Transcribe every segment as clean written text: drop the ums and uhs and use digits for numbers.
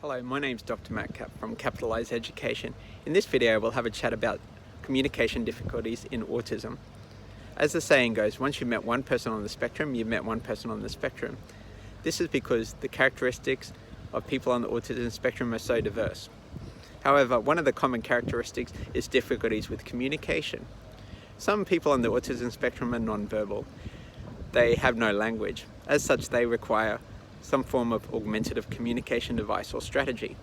Hello, my name's Dr. Matt Cap from Capitalize Education. In this video, we'll have a chat about communication difficulties in autism. As the saying goes, once you've met one person on the spectrum, you've met one person on the spectrum. This is because the characteristics of people on the autism spectrum are so diverse. However, one of the common characteristics is difficulties with communication. Some people on the autism spectrum are non-verbal. They have no language. As such, they require some form of augmentative communication device or strategy.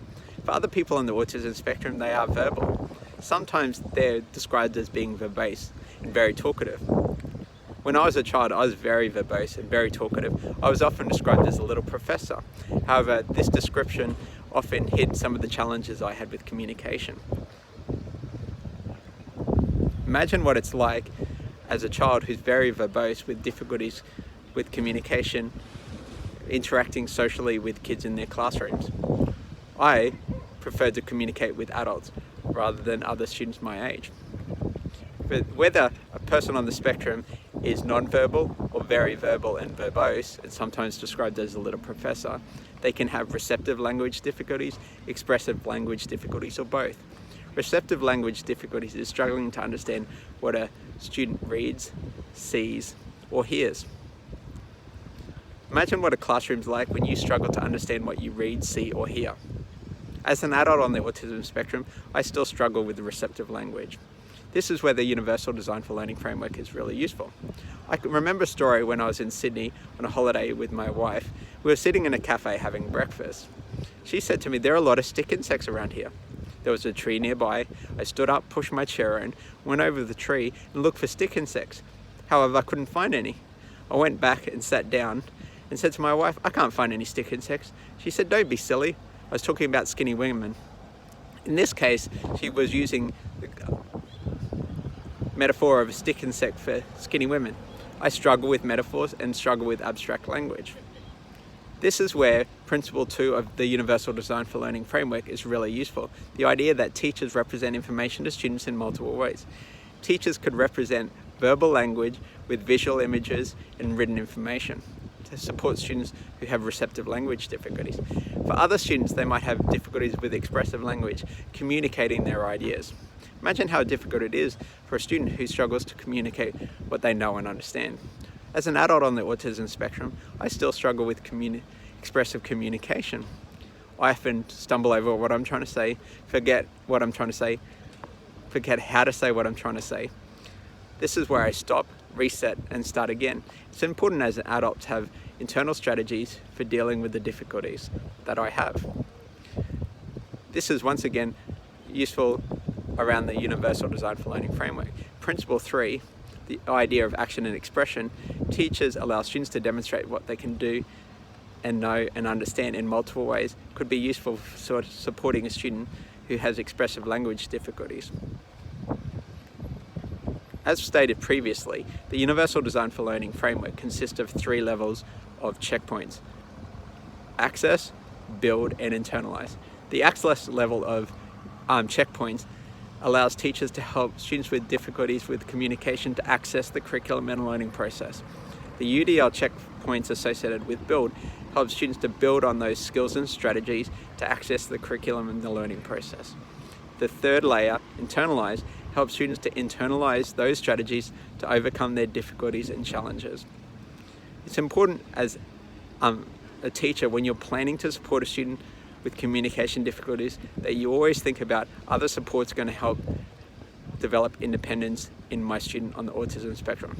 For other people on the autism spectrum, they are verbal. Sometimes they're described as being verbose and very talkative. When I was a child, I was very verbose and very talkative. I was often described as a little professor. However, this description often hid some of the challenges I had with communication. Imagine what it's like as a child who's very verbose with difficulties with communication, interacting socially with kids in their classrooms. I prefer to communicate with adults rather than other students my age. But whether a person on the spectrum is non-verbal or very verbal and verbose, and sometimes described as a little professor, they can have receptive language difficulties, expressive language difficulties, or both. Receptive language difficulties is struggling to understand what a student reads, sees, or hears. Imagine what a classroom's like when you struggle to understand what you read, see, or hear. As an adult on the autism spectrum, I still struggle with the receptive language. This is where the Universal Design for Learning framework is really useful. I can remember a story when I was in Sydney on a holiday with my wife. We were sitting in a cafe having breakfast. She said to me, "There are a lot of stick insects around here." There was a tree nearby. I stood up, pushed my chair in, went over the tree and looked for stick insects. However, I couldn't find any. I went back and sat down and said to my wife, "I can't find any stick insects." She said, "Don't be silly. I was talking about skinny women." In this case, she was using the metaphor of a stick insect for skinny women. I struggle with metaphors and struggle with abstract language. This is where Principle 2 of the Universal Design for Learning framework is really useful. The idea that teachers represent information to students in multiple ways. Teachers could represent verbal language with visual images and written information to support students who have receptive language difficulties. For other students, they might have difficulties with expressive language, communicating their ideas. Imagine how difficult it is for a student who struggles to communicate what they know and understand. As an adult on the autism spectrum, I still struggle with expressive communication. I often stumble over what I'm trying to say, forget what I'm trying to say, forget how to say what I'm trying to say. This is where I stop, reset, and start again. It's important as an adult to have internal strategies for dealing with the difficulties that I have. This is once again useful around the Universal Design for Learning framework. Principle 3, the idea of action and expression. Teachers allow students to demonstrate what they can do and know and understand in multiple ways. Could be useful for supporting a student who has expressive language difficulties. As stated previously, the Universal Design for Learning framework consists of 3 levels of checkpoints: access, build, and internalize. The access level of checkpoints allows teachers to help students with difficulties with communication to access the curriculum and learning process. The UDL checkpoints associated with build help students to build on those skills and strategies to access the curriculum and the learning process. The third layer, internalize, helps students to internalize those strategies to overcome their difficulties and challenges. It's important as a teacher, when you're planning to support a student with communication difficulties, that you always think about other supports going to help develop independence in my student on the autism spectrum.